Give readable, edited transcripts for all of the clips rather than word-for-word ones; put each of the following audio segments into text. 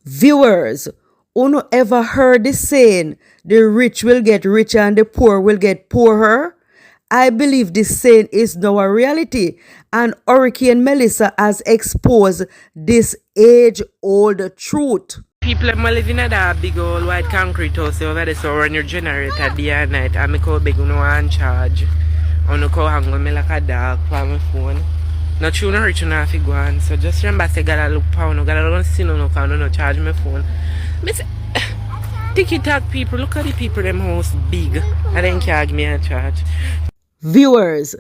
Viewers, who ever heard the saying, the rich will get richer and the poor will get poorer? I believe this saying is now a reality, and Hurricane Melissa has exposed this age-old truth. People are living in that big old white concrete house over there, so run your generator day and night, and I call big no one charge. And I call hang me like a dog for my phone. Not true, no rich enough to go on. So just remember, say, gotta look pound, gotta don't see no can no charge my phone. But TikTok people, look at the people, them house big, and then can't give me a charge. Viewers,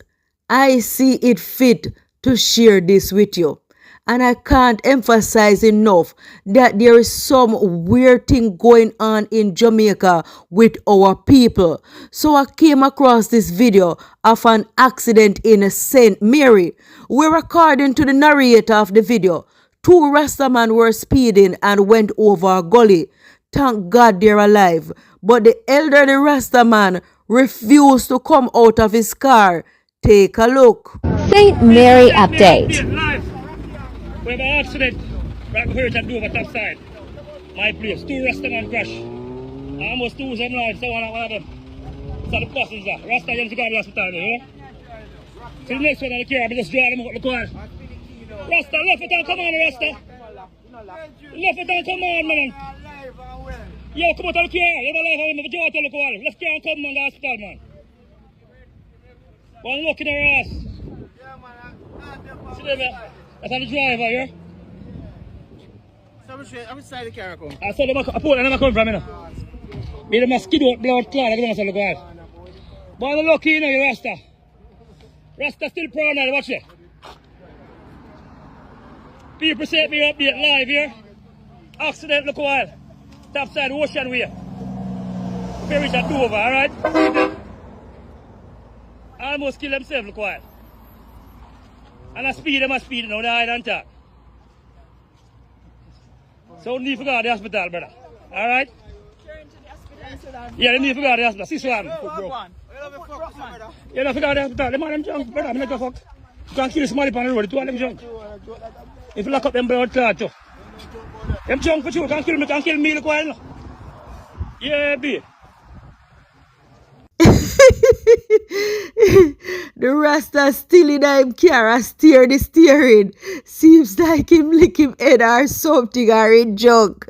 I see it fit to share this with you. And I can't emphasize enough that there is some weird thing going on in Jamaica with our people. So I came across this video of an accident in St. Mary, where according to the narrator of the video, two Rastaman were speeding and went over a gully. Thank God they're alive. But the elderly Rastaman refused to come out of his car. Take a look. St. Mary update. We have an accident right here at Dover top side. My place, two Rastaman crash. I almost lose them lives, so one of them. So the passenger, Rasta James got the hospital there, you know? So the next one on the car, I just drive them out the car. Rasta, left it and come on, Rasta. Left it and come on, man. Yo, come out of the car. You don't live on the jaw tell the car. Left car and come on the hospital, man. One look in their ass. See them, man. That's on the driver, yeah? So I'm inside the car. I saw them, I pulled them come from, you know. Made them a skid out blood clot, I don't know what I'm but I'm lucky, you know, you Rasta. Rasta still proud now, watch it. People set me up there live here. Accident, look a while. Top side, ocean way. Ferry at Dover, alright? Almost kill themselves, look a while. And I speed them, now they hide on top. So need to go to the hospital, brother. Alright? Yeah, they need to go to the hospital. See one. Yeah, they forgot the hospital. Them are them junk, brother. I'm not gonna fuck. You can't kill somebody on the road. Two of them junk. If you lock up them blood clot too. Them junk for sure. Can't kill me, look while. Yeah, be. The Rasta still in him car steer the steering. Seems like him lick him head or something or in junk.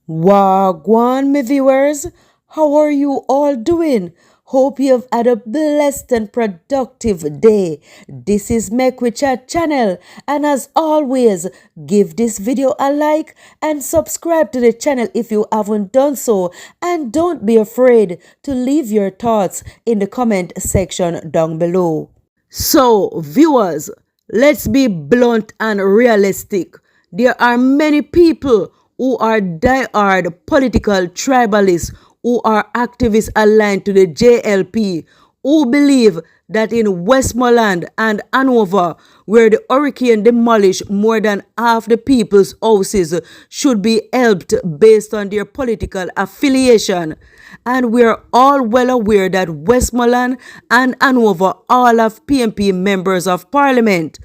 Wagwan, my viewers. How are you all doing? Hope you have had a blessed and productive day. This is Nekeisha channel, and as always, give this video a like and subscribe to the channel if you haven't done so, and don't be afraid to leave your thoughts in the comment section down below. So, viewers, let's be blunt and realistic. There are many people who are die-hard political tribalists who are activists aligned to the JLP, who believe that in Westmoreland and Hanover, where the hurricane demolished more than half the people's houses, should be helped based on their political affiliation. And we are all well aware that Westmoreland and Hanover all have PMP members of parliament.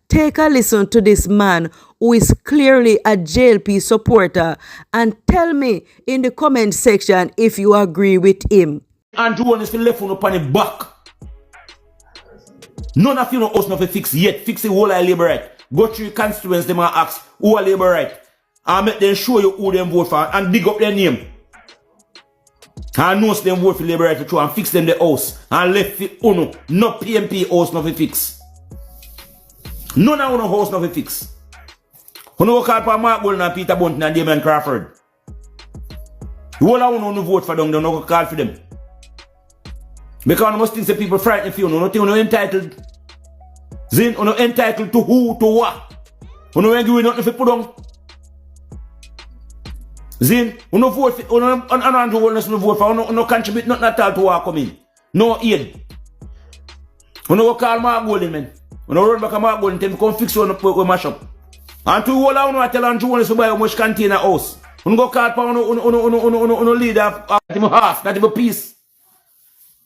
Take a listen to this man who is clearly a JLP supporter and tell me in the comment section if you agree with him. And Juliet is left on upon the back. None of you know us not fix yet. Fix the whole of Labour right. Go through your constituents, them and ask who are Labour right. And make them show you who them vote for and dig up their name. And know them vote for Labour right for true and fix them the house. And left it uno. No PMP house not fix. None of you house not fix. You know call for Mark Golden and Peter Bunton and Damien Crawford. You all of you vote for them, you don't call for them. Because you must think that people frightened for you. You don't think you're entitled. Zin, you're not entitled to who, to what. You don't give nothing for put on. Zin, you don't vote for, you don't Holness vote for, you don't contribute nothing at all to what come in. No aid. You don't call Mark Golden, man. You don't run back to Mark Golden and tell me come fix one up with mash up. And to all I want to tell Juliet to buy how much container house. You go call for no leader of half, not even piece.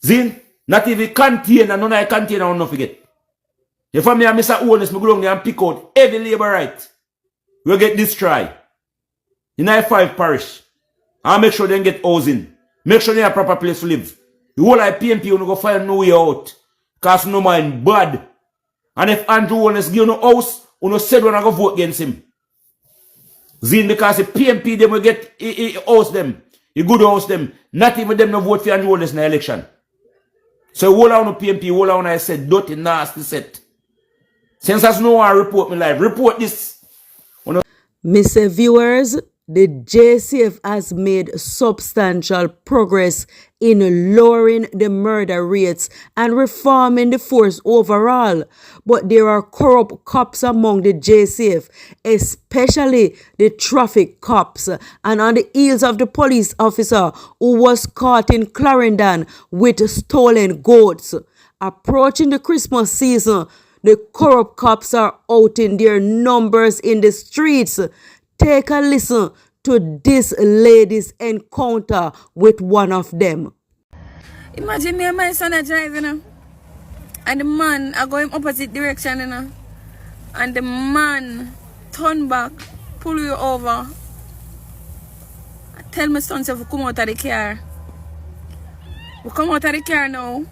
Zin, not even container, none of container, I don't forget. If I'm here, Mr. Holness, I go down there and pick out every Labour right. We'll get destroyed. in I 5 parish. And make sure they get housing. Make sure they have a proper place to live. The whole I PMP, you go find no way out. Because no mind bad. And if Andrew Holness give no house, you said when I go vote against him. Zin because the PMP them will get house them. You good house them. Not even them no vote for Andrew Holness in the election. So all on the PMP, all on I said, dirty, nasty set. Since as no one report me live, report this. Mr. Viewers, the JCF has made substantial progress in lowering the murder rates and reforming the force overall. But there are corrupt cops among the JCF, especially the traffic cops, and on the heels of the police officer who was caught in Clarendon with stolen goats. Approaching the Christmas season, the corrupt cops are out in their numbers in the streets. Take a listen to this lady's encounter with one of them. Imagine me and my son are driving, and the man are going opposite direction, and the man turn back, pull you over. I tell my son to come out of the car. We come out of the car now.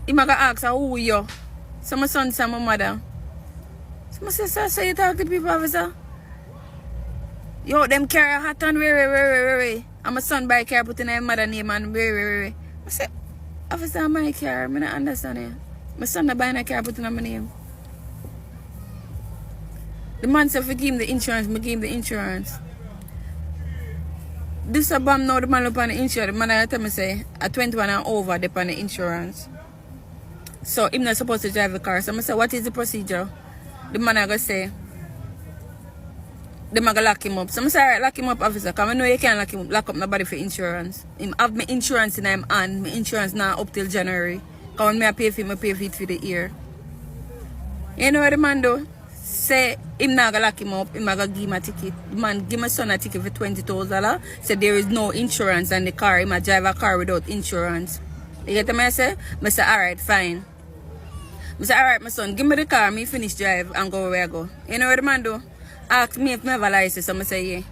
He might ask who you. So my son said my mother. So I said, so you talk to people, officer? Yo, them car hot and way. And my son buy a car put in my mother name and way. I said, officer, my car, I don't understand it. My son not buying a car put in my name. The man said, give him the insurance, I give him the insurance. This a bomb now, the man look on the insurance. The man I tell me say, at 21 and over, they on the insurance. So him not supposed to drive the car. So I say, what is the procedure? The man I go say, they might lock him up. So I say, alright, lock him up, officer. Because I know you can't lock up nobody for insurance. Him have my insurance in him hand. My insurance now up till January. Because when I pay for him, I pay for it for the year. You know what the man do? Say, him not gonna lock him up. Him not gonna give him a ticket. The man give my son a ticket for $20,000. Say there is no insurance on the car. He might drive a car without insurance. You get what I say? I say, alright, fine. I say, alright, my son, give me the car. Me finish drive and go where I go. You know what the man do? Ask me if I have a license, so I say yeah.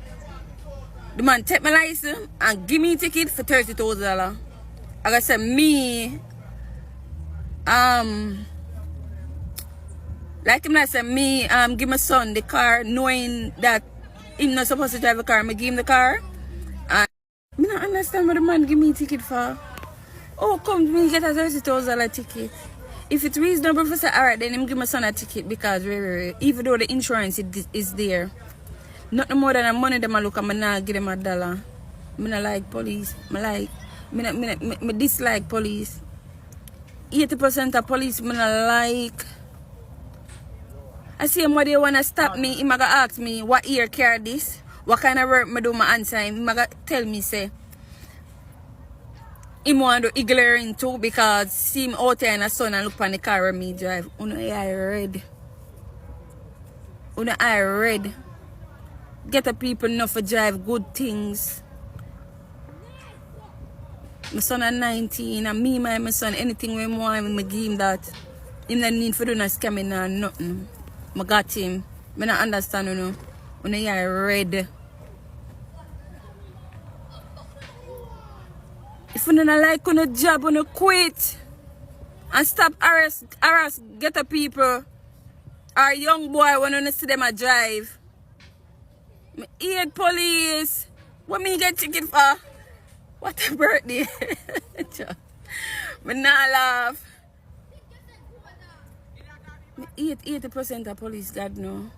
The man take my license and give me a ticket for $30,000. I gotta say me, like him like say me, give my son the car knowing that he's not supposed to drive a car. I give him the car. And I don't understand what the man give me a ticket for. Oh, come me get a $30,000 ticket. If it's reasonable for say, alright, then him give my son a ticket because even though the insurance is there, nothing more than the money them I look at, I not give them $1. I not like police. I dislike police. 80% of police I not like. I see him what they wanna stop me, he might ask me what year car this, what kind of work I do my answer, he might tell me say he want to ignoring too because see him out there in the sun and look on the car where me drive. I read. Get the people enough to drive good things. My son at 19 and me my son anything we want I give him that. Him not need for doing a scamming or nothing. I got him. I don't understand I read. If you don't like on a job, you quit and stop harass ghetto people or young boy when you see them a drive. I hate police. What me get ticket for? What a birthday. I not laugh. I hate 80% of police, God no.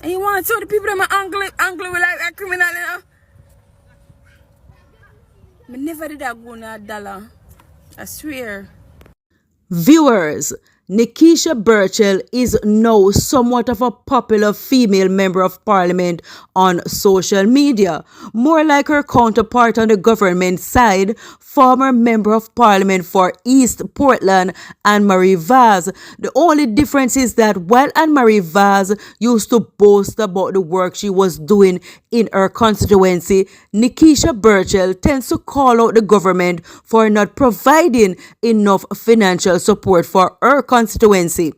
And you want to tell the people that my uncle will like a criminal, you know? I never did that go na $1. I swear. Viewers, Nekeisha Burchell is now somewhat of a popular female member of parliament on social media. More like her counterpart on the government side, former member of parliament for East Portland, Anne-Marie Vaz. The only difference is that while Anne-Marie Vaz used to boast about the work she was doing in her constituency, Nekeisha Burchell tends to call out the government for not providing enough financial support for her constituency.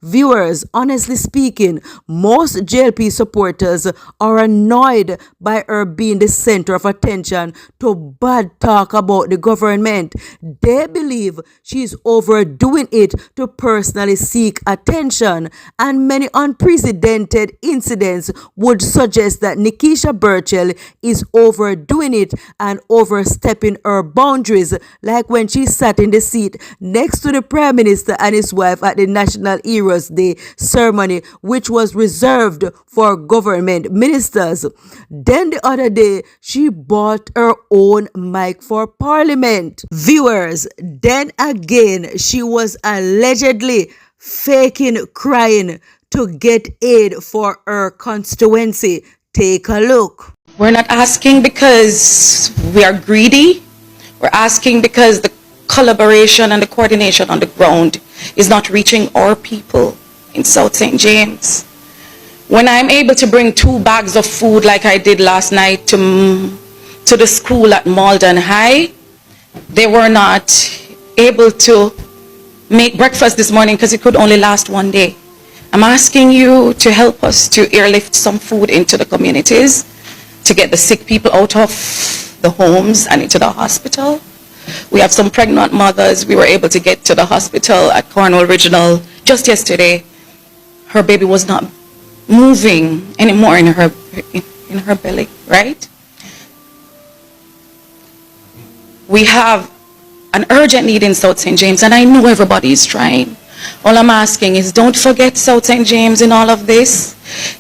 Viewers, honestly speaking, most JLP supporters are annoyed by her being the center of attention to bad talk about the government. They believe she's overdoing it to personally seek attention, and many unprecedented incidents would suggest that Nekeisha Burchell is overdoing it and overstepping her boundaries, like when she sat in the seat next to the Prime Minister and his wife at the National Heroes Day ceremony, which was reserved for government ministers. Then the other day, she bought her own mic for Parliament. Viewers, then again, she was allegedly faking crying to get aid for her constituency. Take a look. We're not asking because we are greedy. We're asking because the collaboration and the coordination on the ground is not reaching our people in South St. James. When I'm able to bring 2 bags of food like I did last night to the school at Malden High, they were not able to make breakfast this morning because it could only last 1 day. I'm asking you to help us to airlift some food into the communities, to get the sick people out of the homes and into the hospital. We have some pregnant mothers we were able to get to the hospital at Cornwall Regional just yesterday. Her baby was not moving anymore in her belly, right? We have an urgent need in South St. James, and I know everybody is trying. All I'm asking is don't forget South St. James in all of this,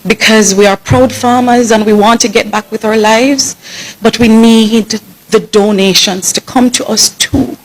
because we are proud farmers and we want to get back with our lives, but we need the donations to come to us too.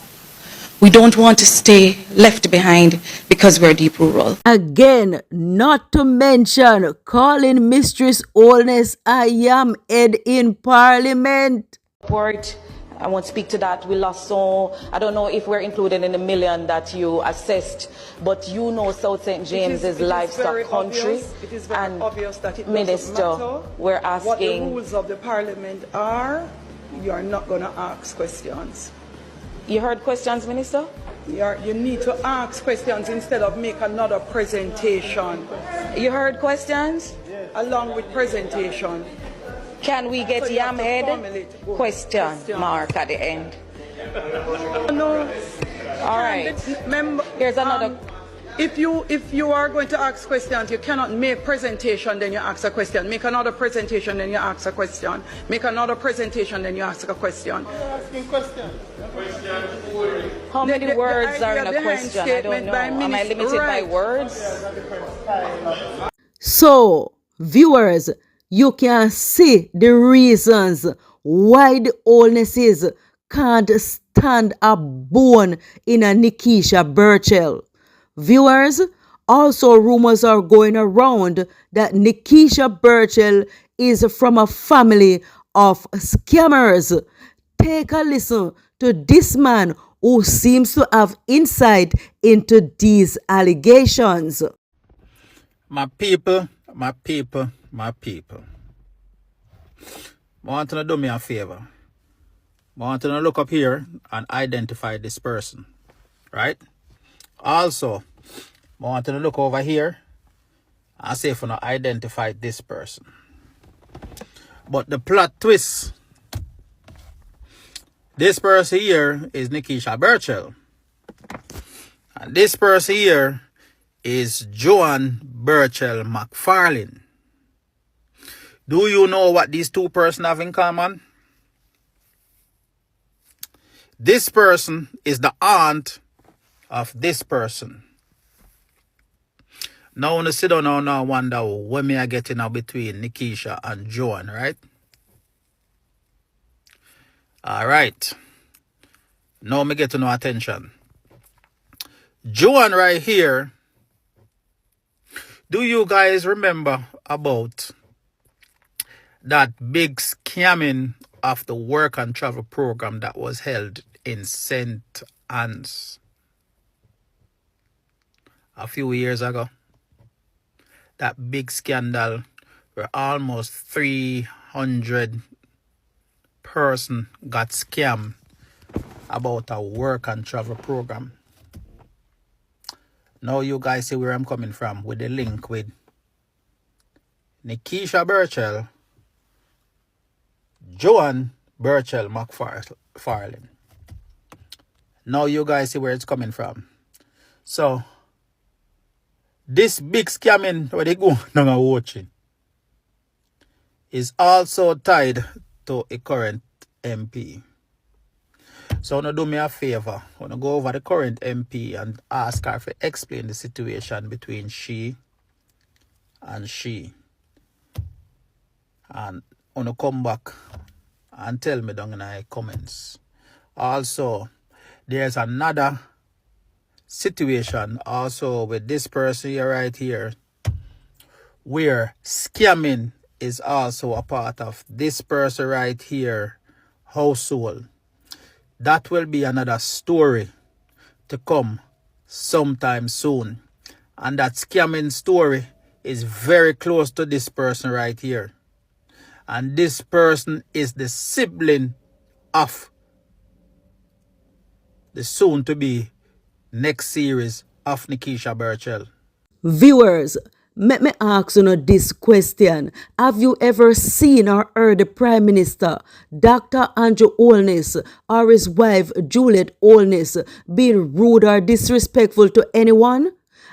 We don't want to stay left behind because we're deep rural. Again, not to mention calling Mistress Holness I am head in Parliament. Report, I won't speak to that. We lost so, I don't know if we're included in the million that you assessed, but you know South St. James is livestock country. It is very obvious that it Minister, doesn't matter we're asking what the rules of the Parliament are. You are not going to ask questions. You heard questions, Minister? You need to ask questions instead of make another presentation. You heard questions? Along with presentation. Can we get So you have to Yamhead? formulate Question mark at the end. No. All right. Remember, Here's another. if you are going to ask questions, you cannot make presentation, then you ask a question. Make another presentation, then you ask a question. Make another presentation, then you ask a question. How many The words are in idea a question? I don't behind know. statement by Am I minister- limited by right. words? So, viewers, you can see the reasons why the Holnesses can't stand a bone in a Nekeisha Burchell. Viewers, also rumors are going around that Nekeisha Burchell is from a family of scammers. Take a listen to this man who seems to have insight into these allegations. My people, my people, my people. I want to do me a favor. I want to look up here and identify this person. Right? Also, I want to look over here and see if I identify this person. But the plot twist, this person here is Nekeisha Burchell. And this person here is Joan Burchell McFarlane. Do you know what these two persons have in common? This person is the aunt of this person. Now, when you sit down now and wonder when me I get in between Nekeisha and Joan, right? Alright. Now me get to no attention. Joan right here. Do you guys remember about that big scamming of the work and travel program that was held in St. Anne's a few years ago? That big scandal where almost 300 person got scammed about a work and travel program. Now you guys see where I'm coming from with the link with Nekeisha Burchell, Joan Burchell McFarlane. Now you guys see where it's coming from. So, this big scamming where they go now watching is also tied to a current MP. So, now do me a favor. I want to go over the current MP and ask her to explain the situation between she. And I want to come back and tell me down in the comments. Also, there's another situation also with this person here right here where scamming is also a part of this person right here household. That will be another story to come sometime soon, and that scamming story is very close to this person right here, and this person is the sibling of the soon to be next series of Nekeisha Burchell. Viewers, let me ask you this question. Have you ever seen or heard the Prime Minister, Dr. Andrew Holness, or his wife, Juliet Holness, being rude or disrespectful to anyone?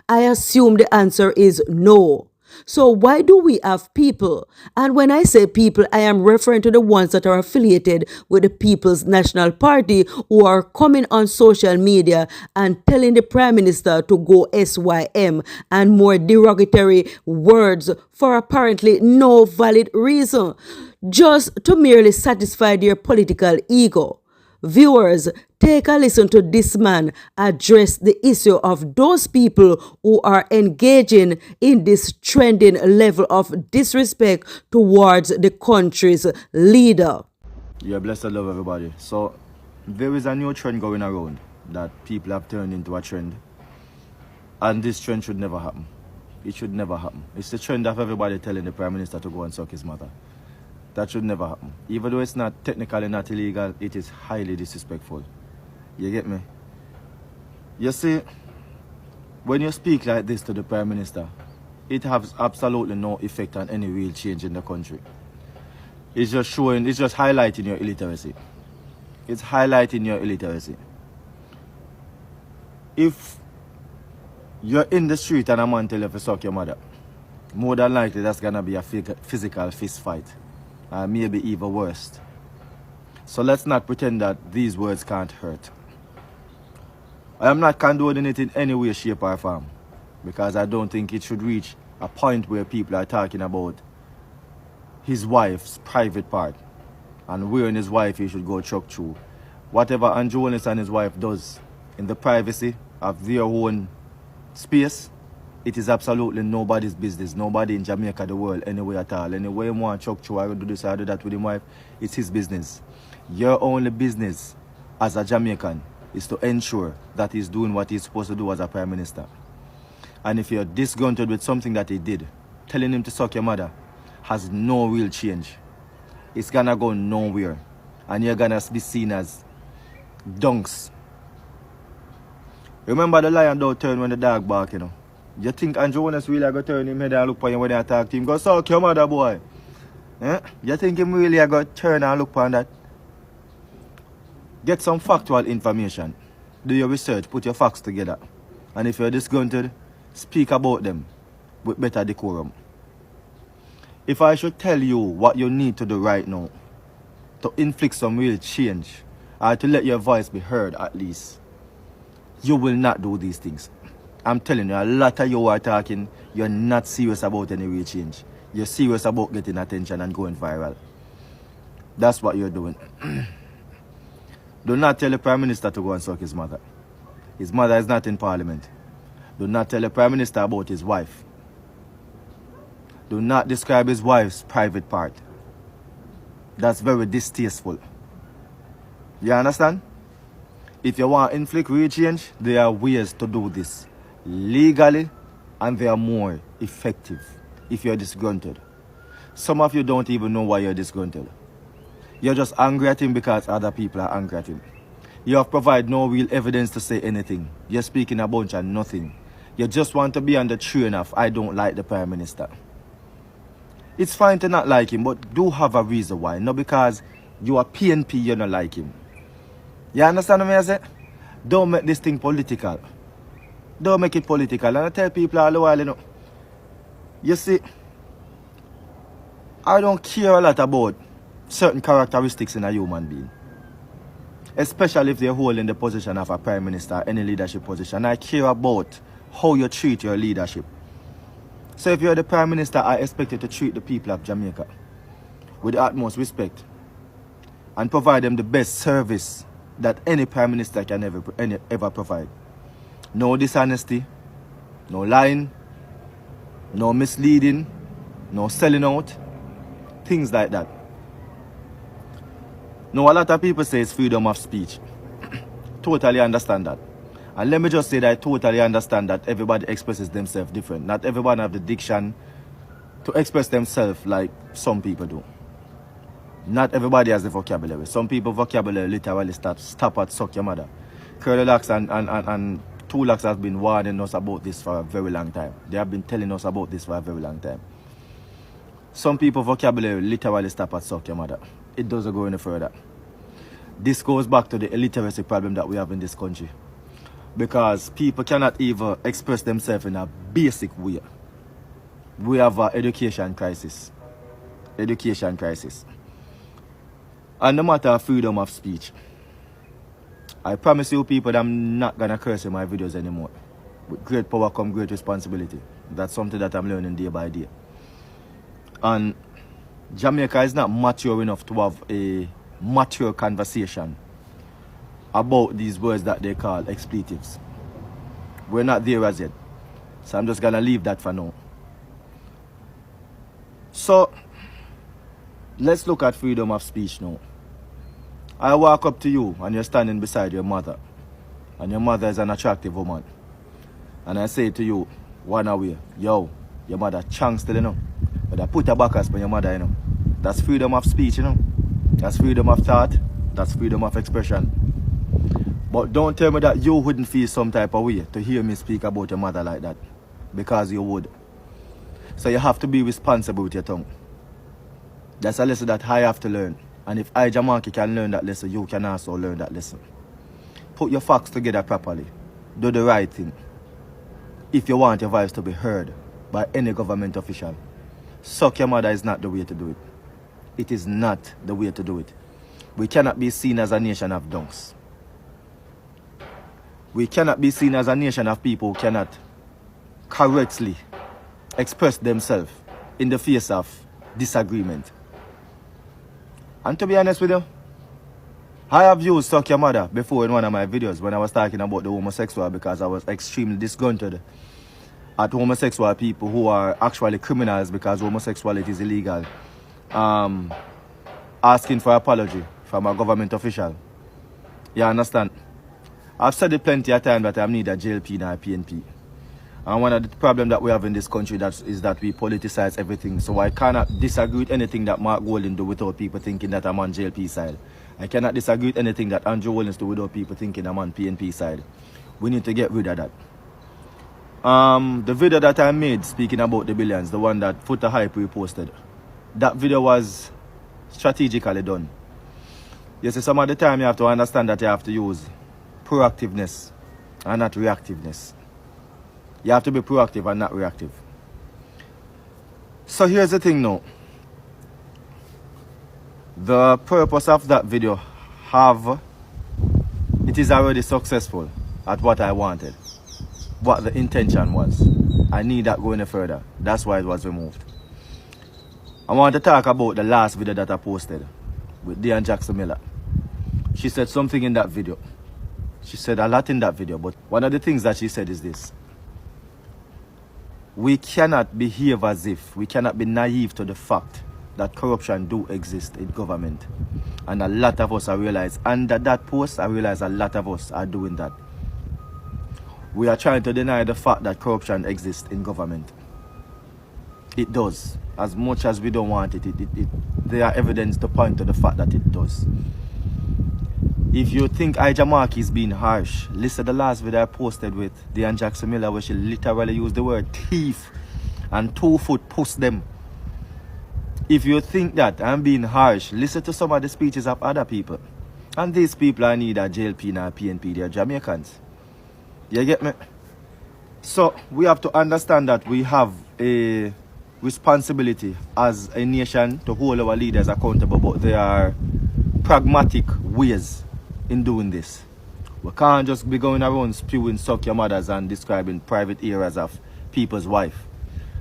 I assume the answer is no. So why do we have people? And when I say people, I am referring to the ones that are affiliated with the People's National Party who are coming on social media and telling the Prime Minister to go SYM and more derogatory words for apparently no valid reason, just to merely satisfy their political ego. Viewers, take a listen to this man address the issue of those people who are engaging in this trending level of disrespect towards the country's leader. Yeah, blessed love everybody. So there is a new trend going around that people have turned into a trend. And this trend should never happen. It should never happen. It's the trend of everybody telling the Prime Minister to go and suck his mother. That should never happen. Even though it's not technically not illegal, it is highly disrespectful. You get me? You see, when you speak like this to the Prime Minister, it has absolutely no effect on any real change in the country. It's just showing, it's just highlighting your illiteracy. It's highlighting your illiteracy. If you're in the street and a man tell you to suck your mother, more than likely that's gonna be a physical fist fight. Maybe even worse. So let's not pretend that these words can't hurt. I am not condoning it in any way, shape or form, because I don't think it should reach a point where people are talking about his wife's private part and where in his wife he should go chuck through. Whatever Andrew Holness and his wife does in the privacy of their own space, it is absolutely nobody's business. Nobody in Jamaica, the world, anywhere at all. Anywhere you want to chuck through, I will do this, I do that with his wife. It's his business. Your only business as a Jamaican is to ensure that he's doing what he's supposed to do as a Prime Minister. And if you're disgruntled with something that he did, telling him to suck your mother has no real change. It's gonna go nowhere. And you're gonna be seen as dunks. Remember the lion don't turn when the dog bark, you know. You think Andrew Holness really going to turn him head and look for you when they attack him? Go suck your mother, boy. Eh? You think him really going to turn and look for that? Get some factual information. Do your research, put your facts together. And if you're disgruntled, speak about them with better decorum. If I should tell you what you need to do right now to inflict some real change, or to let your voice be heard at least, you will not do these things. I'm telling you, a lot of you are talking, you're not serious about any real change. You're serious about getting attention and going viral. That's what you're doing. Do not tell the Prime Minister to go and suck his mother. His mother is not in Parliament. Do not tell the Prime Minister about his wife. Do not describe his wife's private part. That's very distasteful. You understand? If you want to inflict real change, there are ways to do this legally, and they are more effective if you're disgruntled. Some of you don't even know why you're disgruntled. You're just angry at him because other people are angry at him. You have provided no real evidence to say anything. You're speaking a bunch of nothing. You just want to be on the train of, I don't like the Prime Minister. It's fine to not like him, but do have a reason why. Not because you are PNP, you don't like him. You understand what I say? Don't make this thing political. Don't make it political. And I tell people all the while, you know, you see, I don't care a lot about certain characteristics in a human being. Especially if they're holding the position of a Prime Minister, any leadership position. I care about how you treat your leadership. So if you're the Prime Minister, I expect you to treat the people of Jamaica with the utmost respect and provide them the best service that any Prime Minister can ever provide. No dishonesty, no lying, no misleading, no selling out, things like that. Now, a lot of people say it's freedom of speech. Totally understand that. And let me just say that I totally understand that everybody expresses themselves different. Not everyone have the diction to express themselves like some people do. Not everybody has the vocabulary. Some people vocabulary literally stop at suck your mother. Curly Locks and Two Locks have been warning us about this for a very long time. They have been telling us about this for a very long time. Some people vocabulary literally stop at suck your mother. It doesn't go any further. This goes back to the illiteracy problem that we have in this country. Because people cannot even express themselves in a basic way. We have an education crisis. Education crisis. And no matter freedom of speech, I promise you people that I'm not going to curse in my videos anymore. With great power comes great responsibility. That's something that I'm learning day by day. And Jamaica is not mature enough to have a mature conversation about these words that they call expletives. We're not there as yet. So I'm just going to leave that for now. So, let's look at freedom of speech now. I walk up to you and you're standing beside your mother. And your mother is an attractive woman. And I say to you, one away, yo, your mother chunks still, you know. But I put a backers for your mother, you know. That's freedom of speech, you know. That's freedom of thought. That's freedom of expression. But don't tell me that you wouldn't feel some type of way to hear me speak about your mother like that. Because you would. So you have to be responsible with your tongue. That's a lesson that I have to learn. And if I, Jamanki, can learn that lesson, you can also learn that lesson. Put your facts together properly. Do the right thing. If you want your voice to be heard by any government official. Suck your mother is not the way to do it. It is not the way to do it. We cannot be seen as a nation of donks. We cannot be seen as a nation of people who cannot correctly express themselves in the face of disagreement. And to be honest with you, I have used Suck Your Mother before in one of my videos when I was talking about the homosexual, because I was extremely disgruntled at homosexual people who are actually criminals because homosexuality is illegal, asking for apology from a government official. You understand? I've said it plenty of times that I'm neither JLP nor PNP. And one of the problems that we have in this country is that we politicize everything. So I cannot disagree with anything that Mark Golden do without people thinking that I'm on JLP side. I cannot disagree with anything that Andrew Holness do without people thinking I'm on PNP side. We need to get rid of that. The video that I made speaking about the billions, the one that Foota Hype reposted, that video was strategically done. You see, some of the time you have to understand that you have to use proactiveness and not reactiveness. You have to be proactive and not reactive. So here's the thing now. The purpose of that video it is already successful at what I wanted. What the intention was. I need that going further. That's why it was removed. I want to talk about the last video that I posted with Diane Jackson Miller. She said something in that video. She said a lot in that video, but one of the things that she said is this. We cannot behave as if, we cannot be naive to the fact that corruption do exist in government. And a lot of us, I realize, under that post, I realize a lot of us are doing that. We are trying to deny the fact that corruption exists in government. It does. As much as we don't want it, there are evidence to point to the fact that it does. If you think Ija Mark is being harsh, listen to the last video I posted with Deanne Jackson Miller where she literally used the word thief and 2-foot puss them. If you think that I'm being harsh, listen to some of the speeches of other people. And these people are neither JLP nor PNP, they're Jamaicans. You get me? So we have to understand that we have a responsibility as a nation to hold our leaders accountable, but there are pragmatic ways in doing this. We can't just be going around spewing suck your mothers and describing private areas of people's wife.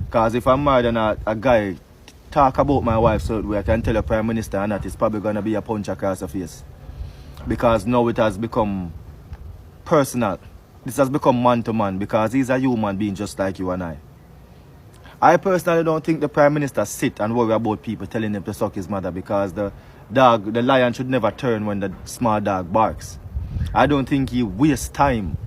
Because if I'm married and a guy talk about my wife so that I can tell a prime minister and that it's probably going to be a punch across the face. Because now it has become personal. This has become man to man because he's a human being just like you and I. I personally don't think the prime minister sit and worry about people telling him to suck his mother because the lion should never turn when the small dog barks. I don't think he wastes time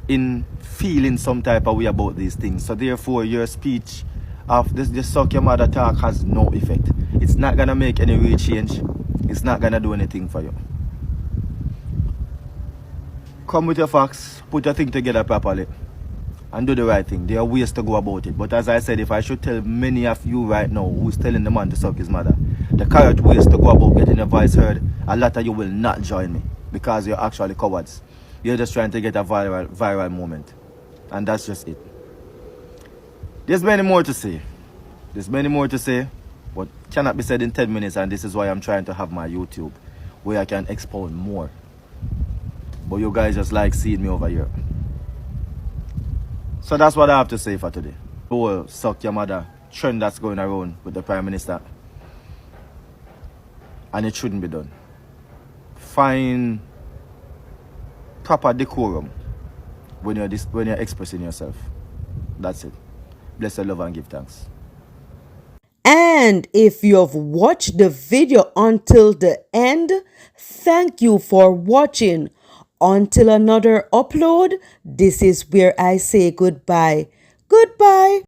in feeling some type of way about these things. So therefore your speech of this suck your mother talk has no effect. It's not going to make any real change. It's not going to do anything for you. Come with your facts, put your thing together properly, and do the right thing. There are ways to go about it. But as I said, if I should tell many of you right now who's telling the man to suck his mother, the correct ways to go about getting your voice heard, a lot of you will not join me because you're actually cowards. You're just trying to get a viral moment. And that's just it. There's many more to say. There's many more to say, but cannot be said in 10 minutes, and this is why I'm trying to have my YouTube, where I can expound more. But you guys just like seeing me over here. So that's what I have to say for today. Whole suck your mother trend that's going around with the Prime Minister. And it shouldn't be done. Find proper decorum when you're expressing yourself. That's it. Bless your love and give thanks. And if you've watched the video until the end, thank you for watching. Until another upload, this is where I say goodbye. Goodbye.